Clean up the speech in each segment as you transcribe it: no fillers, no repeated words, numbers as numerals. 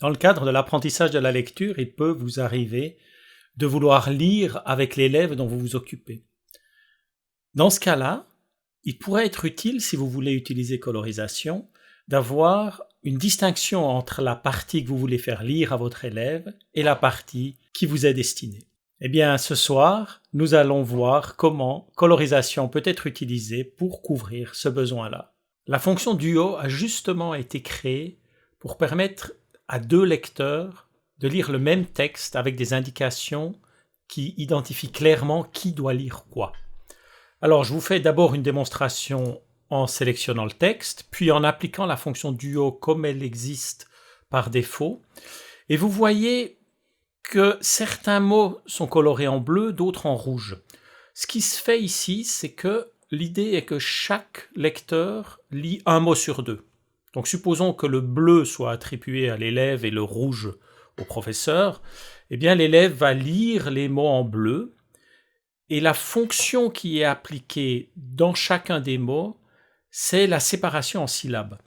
Dans le cadre de l'apprentissage de la lecture, il peut vous arriver de vouloir lire avec l'élève dont vous vous occupez. Dans ce cas-là, il pourrait être utile, si vous voulez utiliser colorisation, d'avoir une distinction entre la partie que vous voulez faire lire à votre élève et la partie qui vous est destinée. Eh bien, ce soir, nous allons voir comment colorisation peut être utilisée pour couvrir ce besoin-là. La fonction Duo a justement été créée pour permettre à deux lecteurs de lire le même texte avec des indications qui identifient clairement qui doit lire quoi. Alors, je vous fais d'abord une démonstration en sélectionnant le texte, puis en appliquant la fonction Duo comme elle existe par défaut. Et vous voyez que certains mots sont colorés en bleu, d'autres en rouge. Ce qui se fait ici, c'est que l'idée est que chaque lecteur lit un mot sur deux. Donc supposons que le bleu soit attribué à l'élève et le rouge au professeur. Eh bien, l'élève va lire les mots en bleu et la fonction qui est appliquée dans chacun des mots, c'est la séparation en syllabes.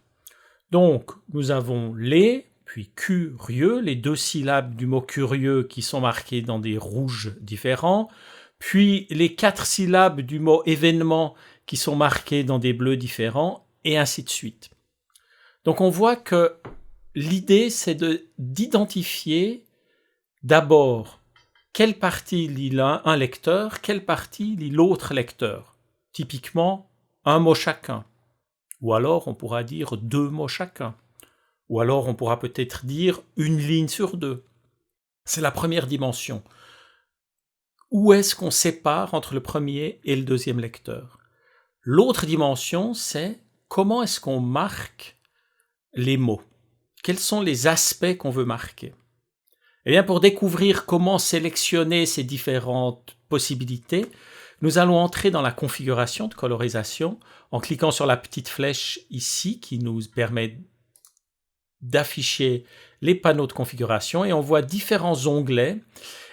Donc, nous avons les, puis curieux, les deux syllabes du mot curieux qui sont marquées dans des rouges différents, puis les 4 syllabes du mot événement qui sont marquées dans des bleus différents, et ainsi de suite. Donc on voit que l'idée, c'est d'identifier d'abord quelle partie lit un lecteur, quelle partie lit l'autre lecteur. Typiquement, un mot chacun. Ou alors on pourra dire 2 mots chacun. Ou alors on pourra peut-être dire une ligne sur 2. C'est la première dimension. Où est-ce qu'on sépare entre le premier et le deuxième lecteur? L'autre dimension, c'est comment est-ce qu'on marque les mots. Quels sont les aspects qu'on veut marquer? Eh bien, pour découvrir comment sélectionner ces différentes possibilités, nous allons entrer dans la configuration de colorisation en cliquant sur la petite flèche ici qui nous permet d'afficher les panneaux de configuration et on voit différents onglets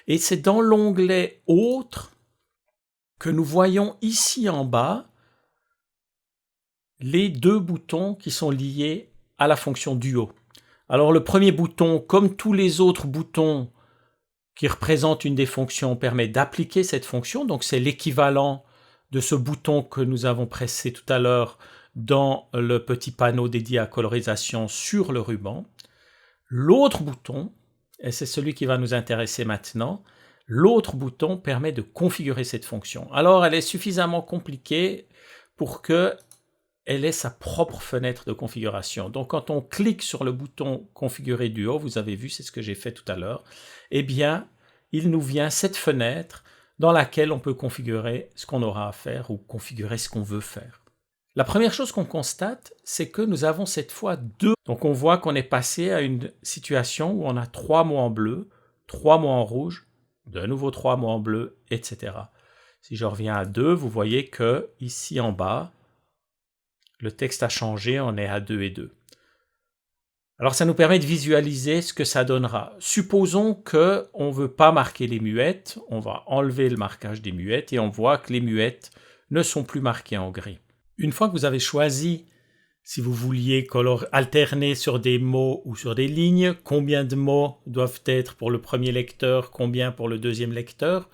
et c'est dans l'onglet Autres que nous voyons ici en bas les 2 boutons qui sont liés à la fonction Duo. Alors le premier bouton, comme tous les autres boutons qui représentent une des fonctions, permet d'appliquer cette fonction, donc c'est l'équivalent de ce bouton que nous avons pressé tout à l'heure dans le petit panneau dédié à colorisation sur le ruban. L'autre bouton, et c'est celui qui va nous intéresser maintenant, l'autre bouton permet de configurer cette fonction. Alors elle est suffisamment compliquée pour que elle ait sa propre fenêtre de configuration. Donc quand on clique sur le bouton configurer Duo, vous avez vu, c'est ce que j'ai fait tout à l'heure, eh bien, il nous vient cette fenêtre dans laquelle on peut configurer ce qu'on aura à faire ou configurer ce qu'on veut faire. La première chose qu'on constate, c'est que nous avons cette fois 2. Donc on voit qu'on est passé à une situation où on a 3 mots en bleu, 3 mots en rouge, de nouveau 3 mots en bleu, etc. Si je reviens à 2, vous voyez que ici en bas, le texte a changé, on est à 2 et 2. Alors ça nous permet de visualiser ce que ça donnera. Supposons qu'on ne veut pas marquer les muettes, on va enlever le marquage des muettes et on voit que les muettes ne sont plus marquées en gris. Une fois que vous avez choisi, si vous vouliez alterner sur des mots ou sur des lignes, combien de mots doivent être pour le premier lecteur, combien pour le deuxième lecteur,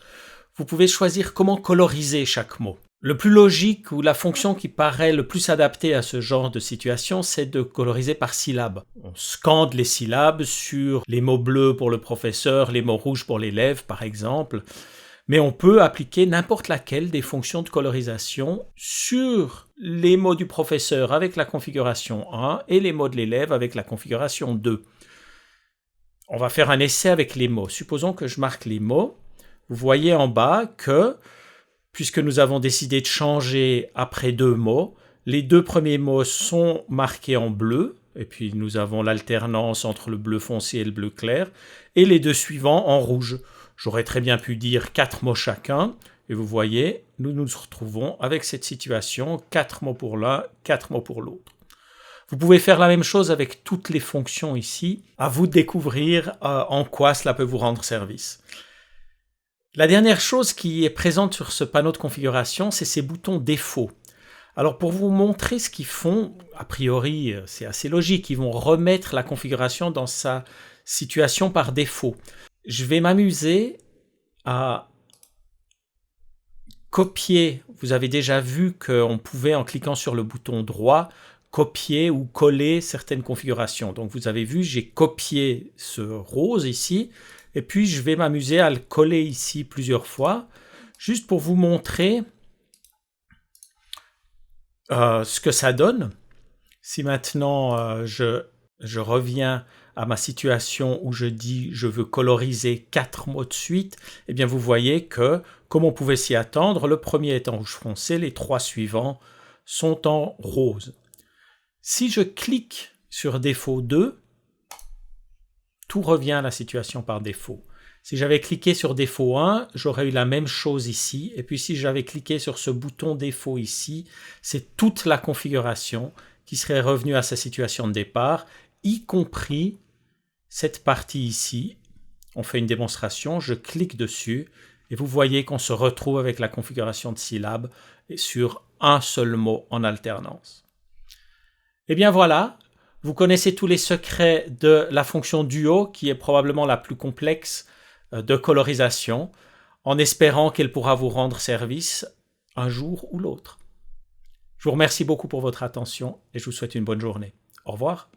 vous pouvez choisir comment coloriser chaque mot. Le plus logique ou la fonction qui paraît le plus adaptée à ce genre de situation, c'est de coloriser par syllabes. On scande les syllabes sur les mots bleus pour le professeur, les mots rouges pour l'élève par exemple, mais on peut appliquer n'importe laquelle des fonctions de colorisation sur les mots du professeur avec la configuration 1 et les mots de l'élève avec la configuration 2. On va faire un essai avec les mots. Supposons que je marque les mots. Vous voyez en bas que puisque nous avons décidé de changer après 2 mots, les 2 premiers mots sont marqués en bleu, et puis nous avons l'alternance entre le bleu foncé et le bleu clair, et les 2 suivants en rouge. J'aurais très bien pu dire 4 mots chacun, et vous voyez, nous nous retrouvons avec cette situation, 4 mots pour l'un, 4 mots pour l'autre. Vous pouvez faire la même chose avec toutes les fonctions ici, à vous de découvrir en quoi cela peut vous rendre service. La dernière chose qui est présente sur ce panneau de configuration, c'est ces boutons défauts. Alors pour vous montrer ce qu'ils font, a priori c'est assez logique, ils vont remettre la configuration dans sa situation par défaut. Je vais m'amuser à copier. Vous avez déjà vu qu'on pouvait, en cliquant sur le bouton droit, copier ou coller certaines configurations. Donc vous avez vu, j'ai copié ce rose ici, et puis je vais m'amuser à le coller ici plusieurs fois, juste pour vous montrer ce que ça donne. Si maintenant je reviens à ma situation où je dis je veux coloriser 4 mots de suite, eh bien vous voyez que, comme on pouvait s'y attendre, le premier est en rouge foncé, les 3 suivants sont en rose. Si je clique sur défaut 2, tout revient à la situation par défaut. Si j'avais cliqué sur défaut 1, j'aurais eu la même chose ici. Et puis si j'avais cliqué sur ce bouton défaut ici, c'est toute la configuration qui serait revenue à sa situation de départ, y compris cette partie ici. On fait une démonstration, je clique dessus et vous voyez qu'on se retrouve avec la configuration de syllabes sur un seul mot en alternance. Et bien voilà, vous connaissez tous les secrets de la fonction duo qui est probablement la plus complexe de colorisation, en espérant qu'elle pourra vous rendre service un jour ou l'autre. Je vous remercie beaucoup pour votre attention et je vous souhaite une bonne journée. Au revoir.